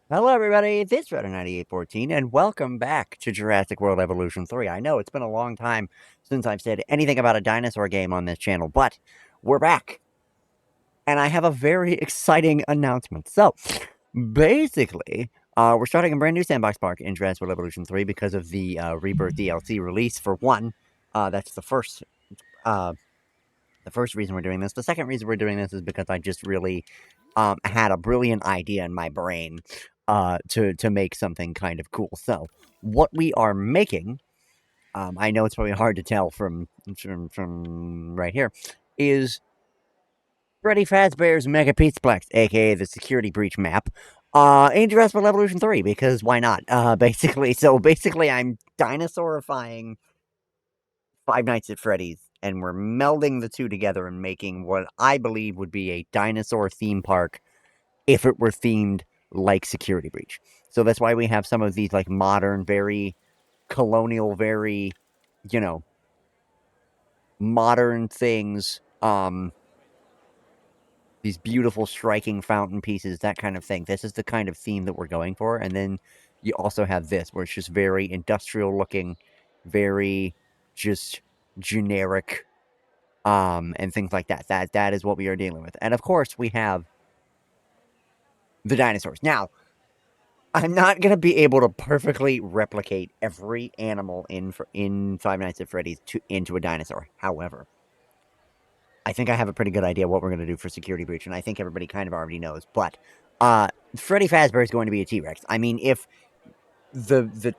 Hello, everybody. This is Redder9814, and welcome back to Jurassic World Evolution 3. I know it's been a long time since I've said anything about a dinosaur game on this channel, but we're back, and I have a very exciting announcement. So, basically, we're starting a brand new Sandbox park in Jurassic World Evolution 3 because of the Rebirth DLC release, for one. That's uh, the first reason we're doing this. The second reason we're doing this is because I just really had a brilliant idea in my brain to make something kind of cool. So what we are making, I know it's probably hard to tell from right here, is Freddy Fazbear's Mega Pizzaplex, aka the Security Breach map. In Jurassic World Evolution 3, because why not? Basically, I'm dinosaurifying Five Nights at Freddy's, and we're melding the two together and making what I believe would be a dinosaur theme park if it were themed like Security Breach. So that's why we have some of these like modern, very colonial, very, you know, modern things. These beautiful, striking fountain pieces, that kind of thing. This is the kind of theme that we're going for. And then you also have this, where it's just very industrial looking, very just generic and things like that. That is what we are dealing with. And of course, we have the dinosaurs. Now, I'm not gonna be able to perfectly replicate every animal in Five Nights at Freddy's into a dinosaur. However, I think I have a pretty good idea what we're gonna do for Security Breach, and I think everybody kind of already knows. But Freddy Fazbear is going to be a T-Rex. I mean, if the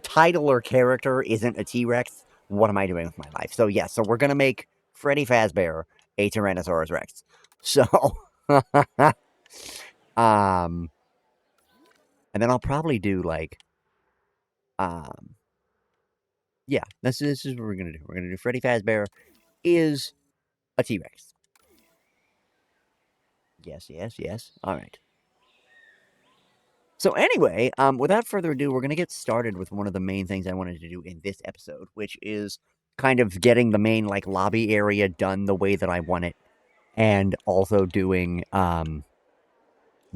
title or character isn't a T-Rex, what am I doing with my life? So yes, so we're gonna make Freddy Fazbear a Tyrannosaurus Rex. So, um, and then I'll probably do like, um, yeah, this is what we're gonna do. We're gonna do Freddy Fazbear is a T-Rex. Yes, yes, yes. All right. So anyway, without further ado, we're gonna get started with one of the main things I wanted to do in this episode, which is kind of getting the main like lobby area done the way that I want it, and also doing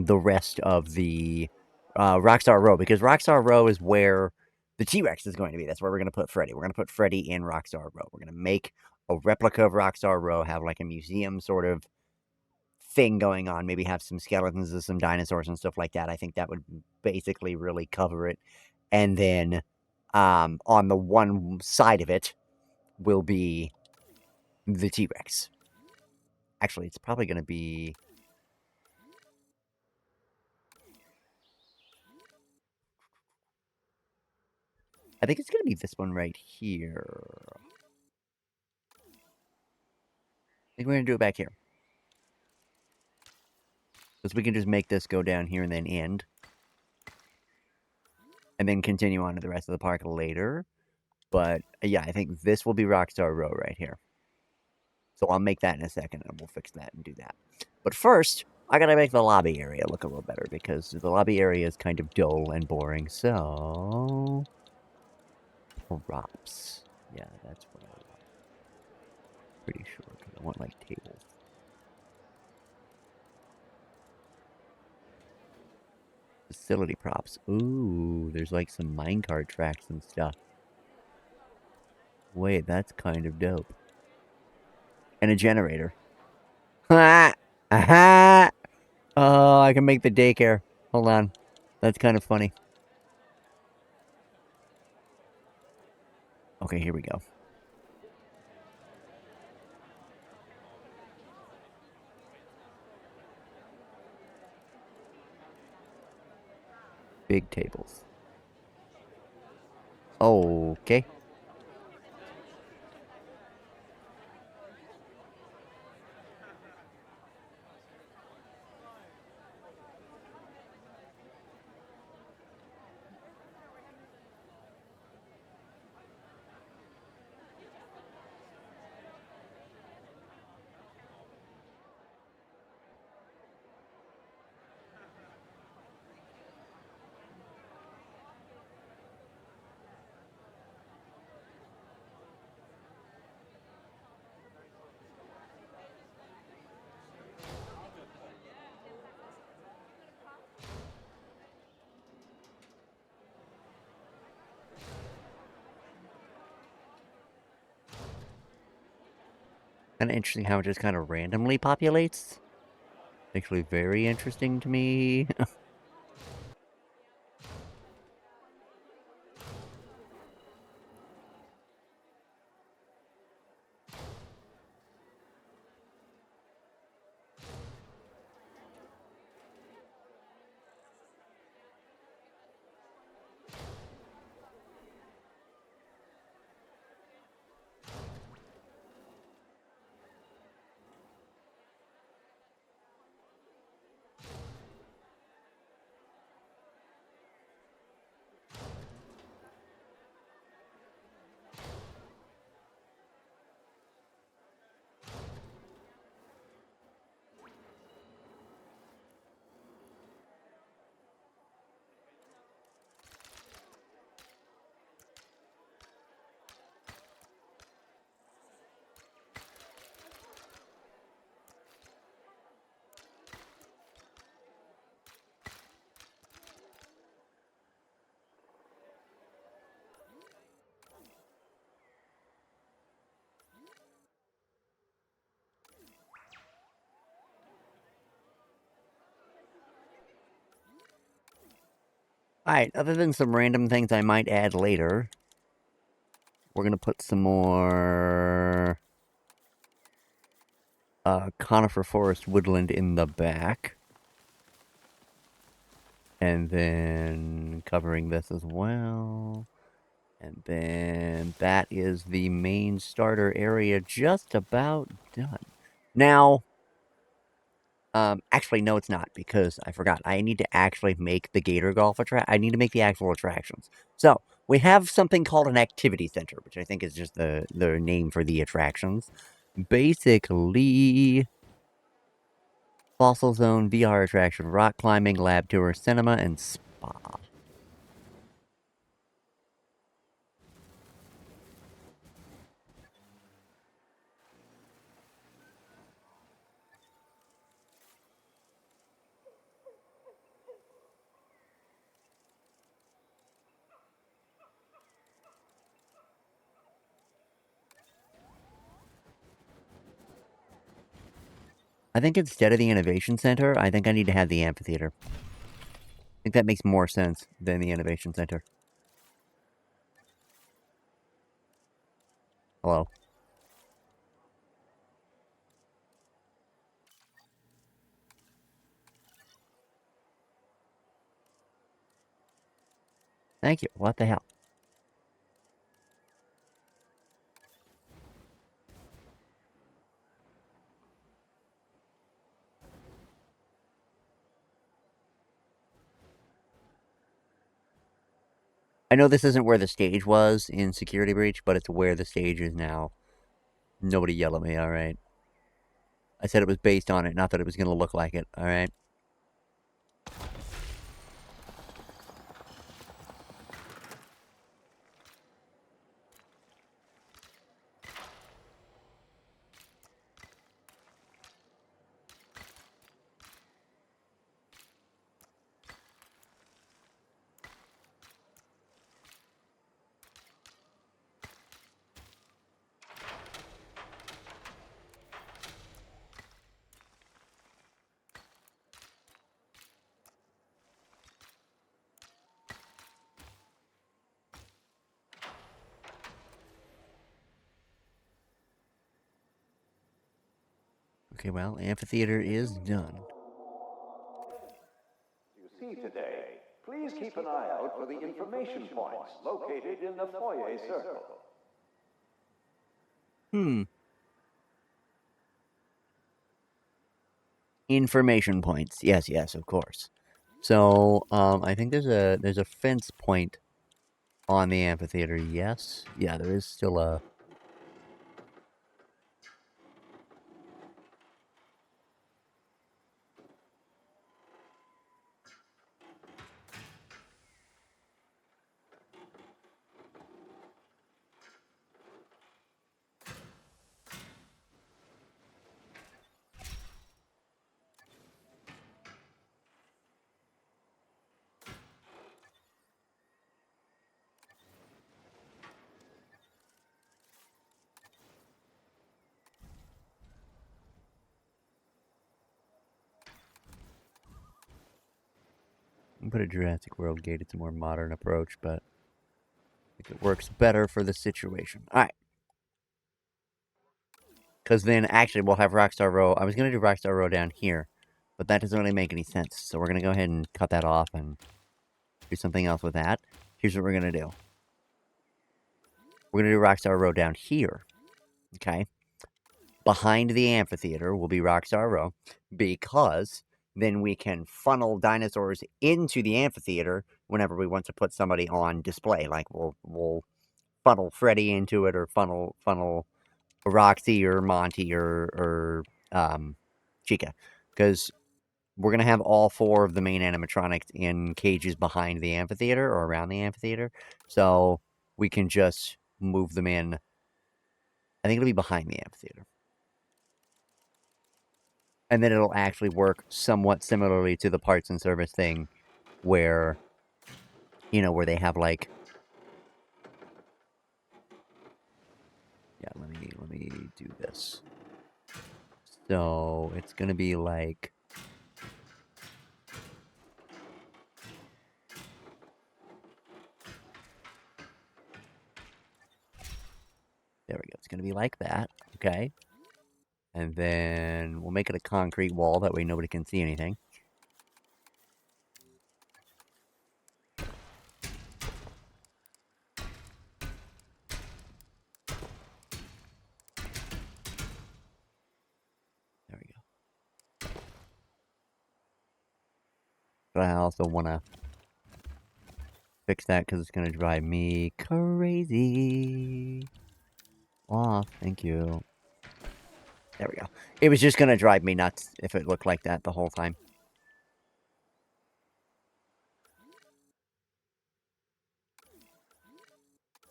the rest of the Rockstar Row, because Rockstar Row is where the T-Rex is going to be. That's where we're gonna put Freddy. We're gonna put Freddy in Rockstar Row. We're gonna make a replica of Rockstar Row, have like a museum sort of thing going on, maybe have some skeletons of some dinosaurs and stuff like that. I think that would basically really cover it. And then on the one side of it will be the T-Rex. Actually, it's probably going to be... I think it's going to be this one right here. I think we're going to do it back here. Because we can just make this go down here and then end. And then continue on to the rest of the park later. But yeah, I think this will be Rockstar Row right here. So I'll make that in a second, and we'll fix that and do that. But first, I gotta make the lobby area look a little better, because the lobby area is kind of dull and boring, so... props. Yeah, that's what I want. Pretty sure, because I want, like, tables. Facility props. Ooh, there's, like, some minecart tracks and stuff. Wait, that's kind of dope. And a generator. Ha! Aha! Oh, I can make the daycare. Hold on. That's kind of funny. Okay, here we go. Big tables. Okay. Kind of interesting how it just kind of randomly populates. Actually, very interesting to me. Alright, other than some random things I might add later, we're gonna put some more conifer forest woodland in the back. And then covering this as well. And then that is the main starter area just about done. Now, actually, no, it's not, because I forgot. I need to actually make the Gator Golf I need to make the actual attractions. So, we have something called an activity center, which I think is just the name for the attractions. Basically, Fossil Zone, VR attraction, rock climbing, lab tour, cinema, and spa. I think instead of the Innovation Center, I think I need to have the amphitheater. I think that makes more sense than the Innovation Center. Hello. Thank you. What the hell? I know this isn't where the stage was in Security Breach, but it's where the stage is now. Nobody yell at me, alright? I said it was based on it, not that it was going to look like it, alright? Okay, well, amphitheater is done. You see today, please keep an eye out for the information points located in the foyer circle. Information points. Yes, yes, of course. So, I think there's a fence point on the amphitheater, yes? Yeah, there is still a... can put a Jurassic World gate. It's a more modern approach, but I think it works better for the situation. All right. Because then, actually, we'll have Rockstar Row. I was going to do Rockstar Row down here, but that doesn't really make any sense. So we're going to go ahead and cut that off and do something else with that. Here's what we're going to do. We're going to do Rockstar Row down here. Okay? Behind the amphitheater will be Rockstar Row, because then we can funnel dinosaurs into the amphitheater whenever we want to put somebody on display. Like, we'll funnel Freddy into it, or funnel Roxy or Monty or Chica, because we're going to have all 4 of the main animatronics in cages behind the amphitheater or around the amphitheater, so we can just move them in. I think it'll be behind the amphitheater. And then it'll actually work somewhat similarly to the parts and service thing, where, where they have, like... Yeah, let me do this. So, it's gonna be like... There we go. It's gonna be like that, okay? And then we'll make it a concrete wall, that way nobody can see anything. There we go. But I also want to fix that, because it's going to drive me crazy. Oh, thank you. There we go. It was just going to drive me nuts if it looked like that the whole time.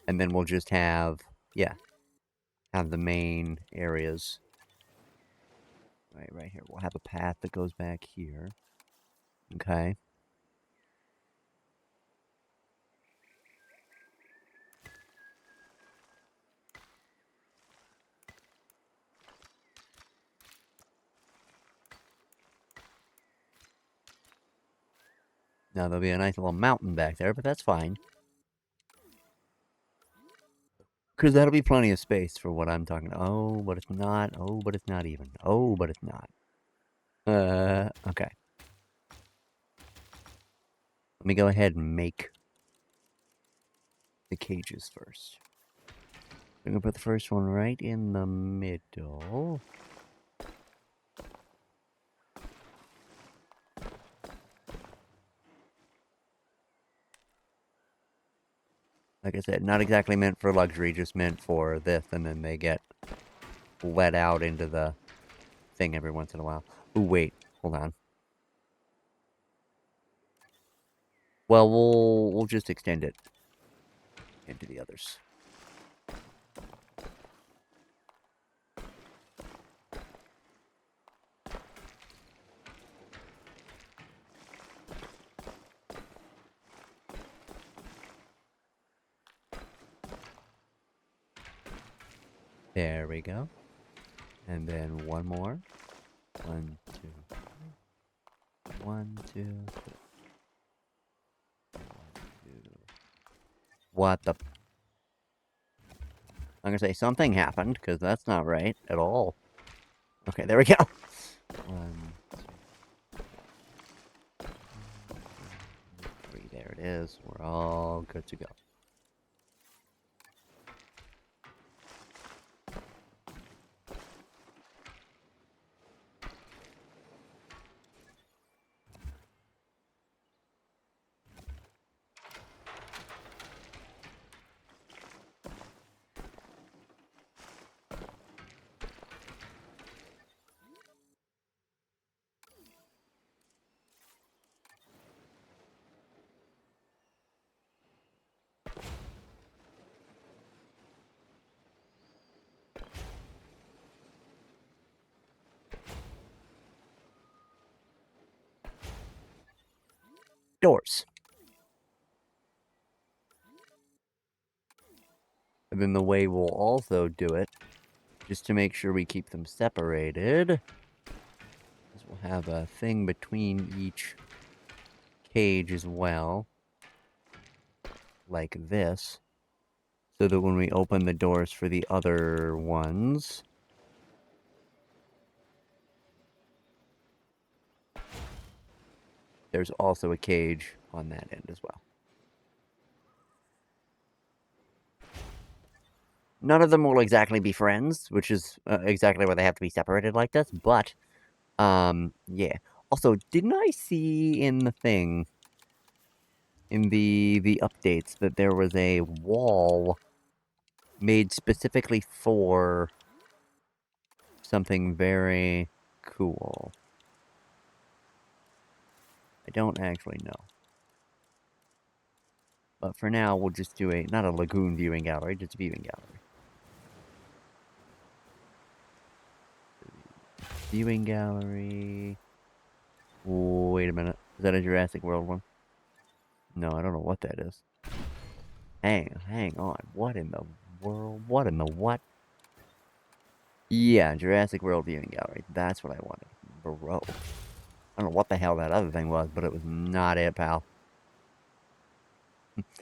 And then we'll just have, have the main areas. Right here. We'll have a path that goes back here. Okay. Now, there'll be a nice little mountain back there, but that's fine. Because that'll be plenty of space for what I'm talking about. Oh, but it's not. Oh, but it's not even. Oh, but it's not. Okay. Let me go ahead and make the cages first. I'm going to put the first one right in the middle. Like I said, not exactly meant for luxury, just meant for this, and then they get let out into the thing every once in a while. Ooh, wait, hold on. Well, we'll just extend it into the others. There we go. And then one more. 1, 2, 3. 1, 2, 3. 1, 2. What the... I'm gonna say something happened, because that's not right at all. Okay, there we go. 1, 2, 3. There it is. We're all good to go. Doors. And then the way we'll also do it, just to make sure we keep them separated, is we'll have a thing between each cage as well, like this, so that when we open the doors for the other ones, there's also a cage on that end as well. None of them will exactly be friends, which is exactly why they have to be separated like this, but, yeah. Also, didn't I see in the thing, in the updates, that there was a wall made specifically for something very cool? I don't actually know. But for now, we'll just do not a lagoon viewing gallery, just a viewing gallery. Viewing gallery. Wait a minute. Is that a Jurassic World one? No, I don't know what that is. Hang on. What in the world? What in the what? Yeah, Jurassic World viewing gallery. That's what I wanted. Bro. I don't know what the hell that other thing was, but it was not it, pal.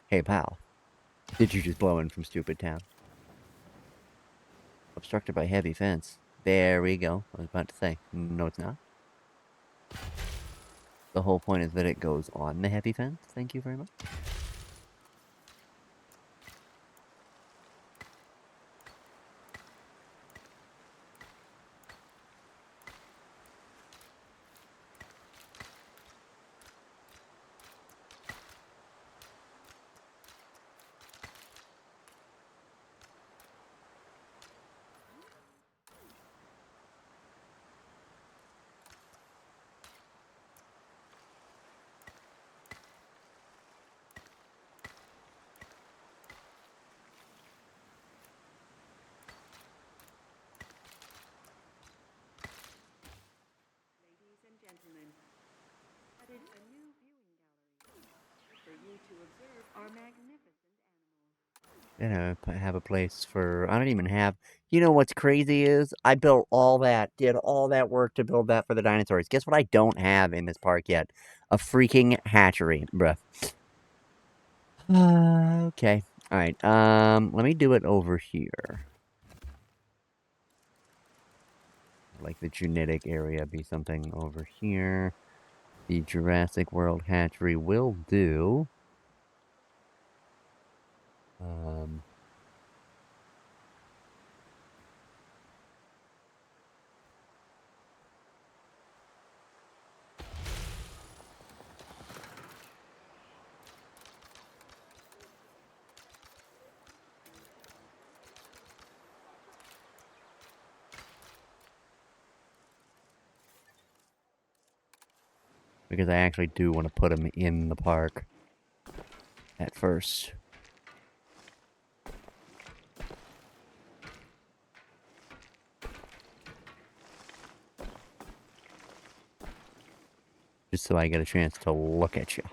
Hey, pal. Did you just blow in from Stupid Town? Obstructed by heavy fence. There we go. I was about to say. No, it's not. The whole point is that it goes on the heavy fence. Thank you very much. Ladies and gentlemen, added a new viewing gallery for you to observe our magnificent animals. Gonna have a place for. I don't even have. You know what's crazy is I built all that, did all that work to build that for the dinosaurs. Guess what I don't have in this park yet? A freaking hatchery, bruh. Okay. All right. Let me do it over here. Like the genetic area be something over here. The Jurassic World hatchery will do. Um. Because I actually do want to put them in the park at first. Just so I get a chance to look at you.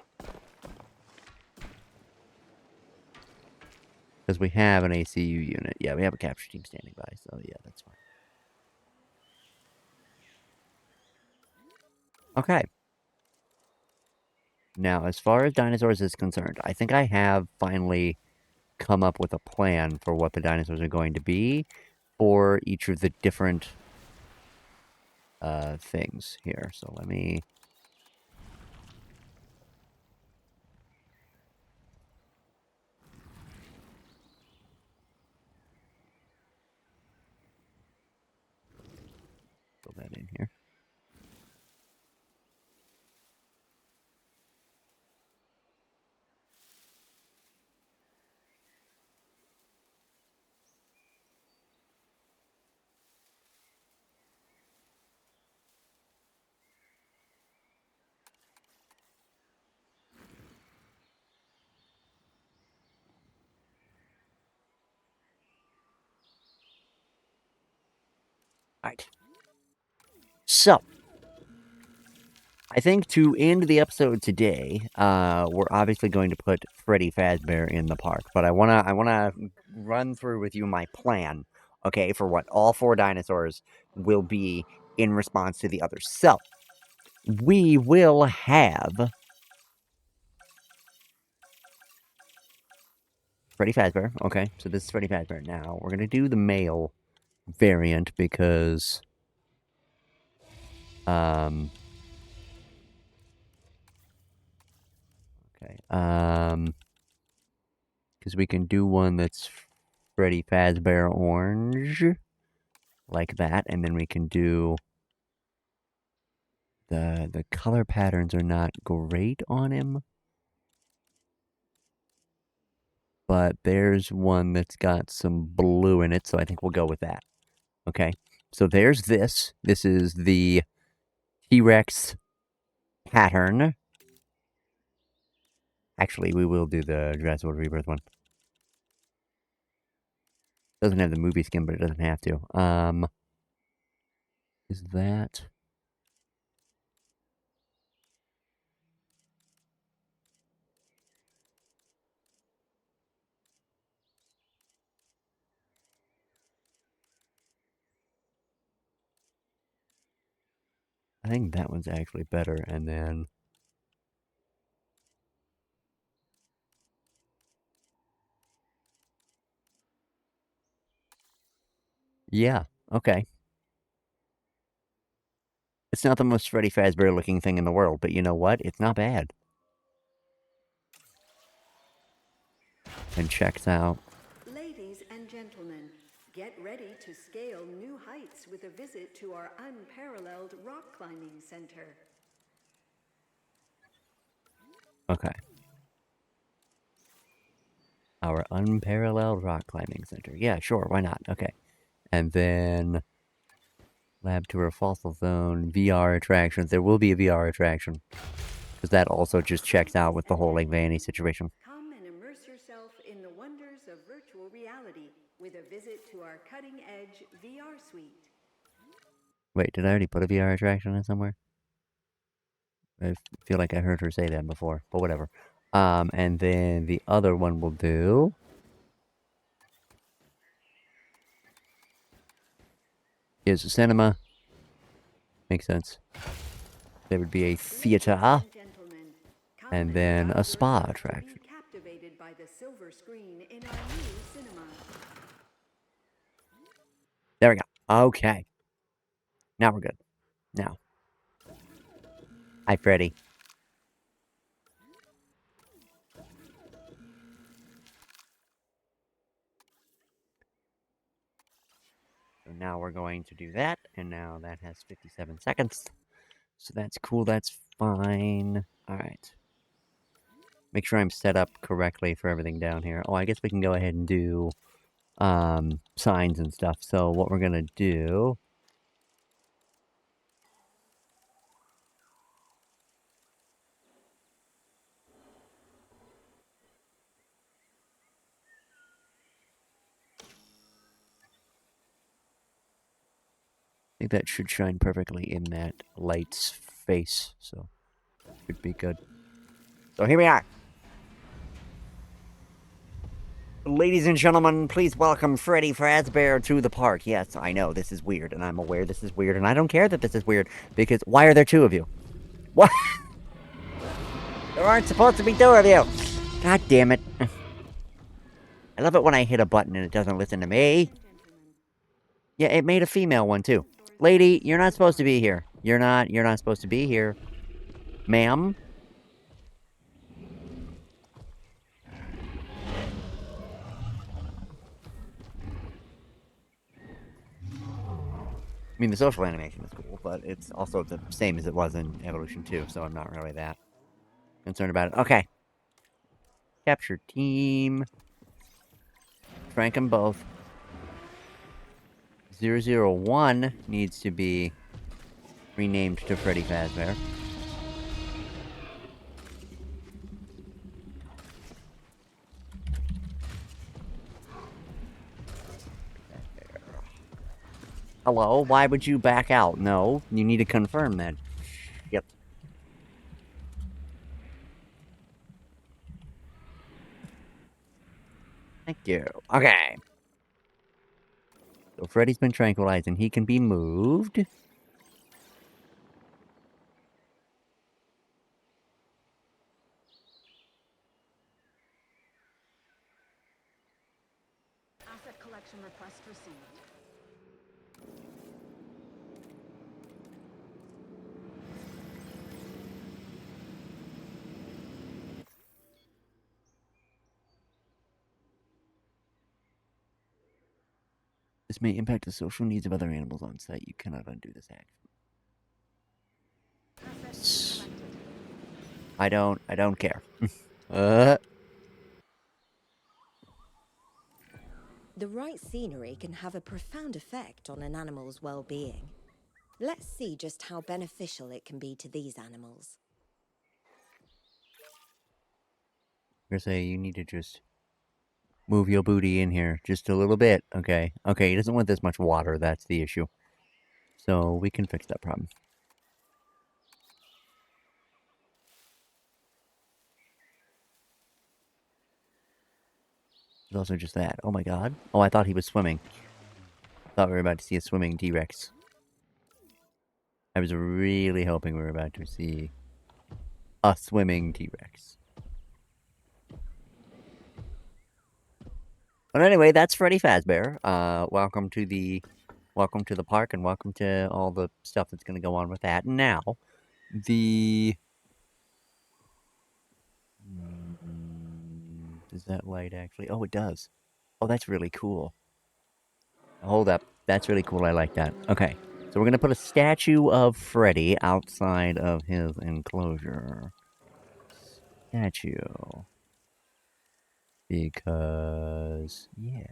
Because we have an ACU unit. Yeah, we have a capture team standing by, so yeah, that's fine. Okay. Now, as far as dinosaurs is concerned, I think I have finally come up with a plan for what the dinosaurs are going to be for each of the different things here. So let me... Fill that in here. Alright. So, I think to end the episode today, we're obviously going to put Freddy Fazbear in the park, but I wanna run through with you my plan, okay, for what all 4 dinosaurs will be in response to the others. So, we will have Freddy Fazbear. Okay, so this is Freddy Fazbear. Now, we're going to do the male variant because... Okay. Because we can do one that's Freddy Fazbear Orange. Like that. And then we can do... The color patterns are not great on him. But there's one that's got some blue in it, so I think we'll go with that. Okay. So there's this. This is the T-Rex pattern. Actually, we will do the Jurassic World Rebirth one. Doesn't have the movie skin, but it doesn't have to. Is that... I think that one's actually better, and then... Yeah, okay. It's not the most Freddy Fazbear looking thing in the world, but you know what? It's not bad. And checks out. Ladies and gentlemen, get ready to scale new heights with a visit to our unparalleled rock climbing center. Okay. Our unparalleled rock climbing center. Yeah, sure, why not? Okay. And then... Lab tour, fossil zone, VR attractions. There will be a VR attraction. Because that also just checks out with the whole like Vanny situation. Come and immerse yourself in the wonders of virtual reality with a visit to our cutting-edge VR suite. Wait, did I already put a VR attraction in somewhere? I feel like I heard her say that before, but whatever. And then the other one will do... is a cinema. Makes sense. There would be a theater. And then a spa attraction. Captivated by the silver screen in our new cinema. There we go. Okay. Now we're good. Now. Hi, Freddy. So now we're going to do that, and now that has 57 seconds. So that's cool, that's fine. Alright. Make sure I'm set up correctly for everything down here. Oh, I guess we can go ahead and do signs and stuff. So what we're gonna do... I think that should shine perfectly in that light's face, so should be good. So here we are. Ladies and gentlemen, please welcome Freddy Fazbear to the park. Yes, I know, this is weird, and I'm aware this is weird, and I don't care that this is weird, because why are there two of you? What? There aren't supposed to be two of you! God damn it. I love it when I hit a button and it doesn't listen to me. Yeah, it made a female one, too. Lady, you're not supposed to be here. You're not supposed to be here. Ma'am? I mean, the social animation is cool, but it's also the same as it was in Evolution 2, so I'm not really that concerned about it. Okay. Capture team. Frank them both. 001 needs to be renamed to Freddy Fazbear. Hello? Why would you back out? No, you need to confirm that. Yep. Thank you. Okay. So Freddy's been tranquilized and he can be moved. Transaction request received. This may impact the social needs of other animals on site. You cannot undo this action. Assets collected. I don't care. uh, The right scenery can have a profound effect on an animal's well-being. Let's see just how beneficial it can be to these animals. I'm gonna say you need to just move your booty in here just a little bit, okay? Okay, he doesn't want this much water, that's the issue. So we can fix that problem. There's also just that. Oh my god. Oh, I thought he was swimming. Thought we were about to see a swimming T-Rex. I was really hoping we were about to see a swimming T-Rex. But anyway, that's Freddy Fazbear. Welcome to the park, and welcome to all the stuff that's going to go on with that. Now, the does that light actually? Oh, it does. Oh, that's really cool. Hold up, that's really cool. I like that. Okay, so we're gonna put a statue of Freddy outside of his enclosure. Statue. Because yeah.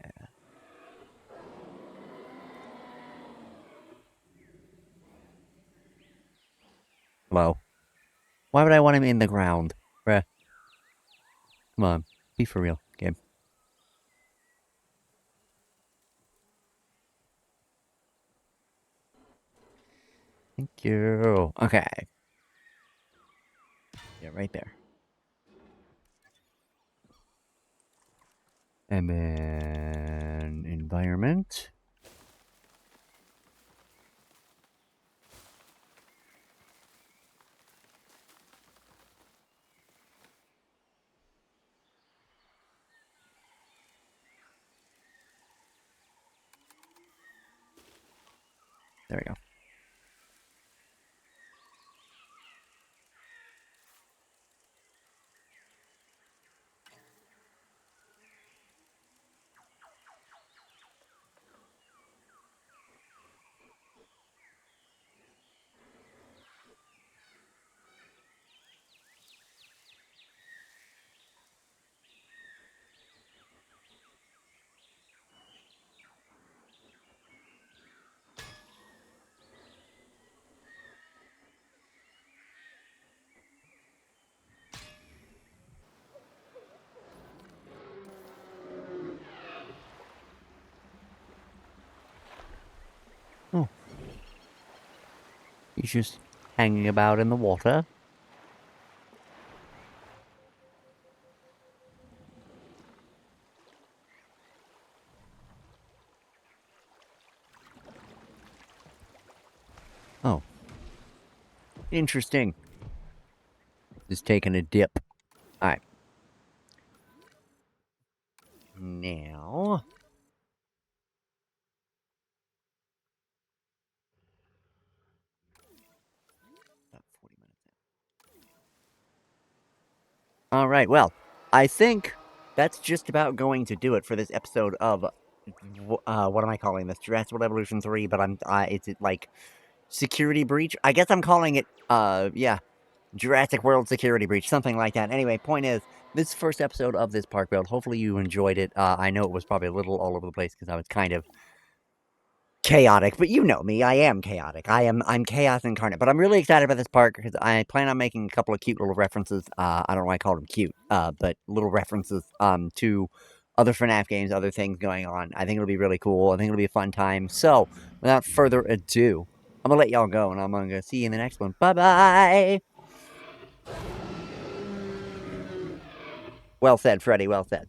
Hello. Why would I want him in the ground? Bruh. Come on. Be for real, game. Thank you. Okay. Yeah, right there. And then environment. There we go. Oh. He's just hanging about in the water. Oh. Interesting. Just taking a dip. Alright. Now. About 40 minutes in. Alright, well, I think that's just about going to do it for this episode of what am I calling this? Jurassic World Evolution 3, but it's like security breach? I guess I'm calling it yeah. Jurassic World Security Breach, something like that. Anyway, point is, this first episode of this park build, hopefully you enjoyed it. I know it was probably a little all over the place because I was kind of chaotic, but you know me, I am chaotic. I'm chaos incarnate, but I'm really excited about this park because I plan on making a couple of cute little references. I don't know why I called them cute, but little references to other FNAF games, other things going on. I think it'll be really cool. I think it'll be a fun time. So, without further ado, I'm gonna let y'all go, and I'm gonna see you in the next one. Bye bye. Well said, Freddy. Well said.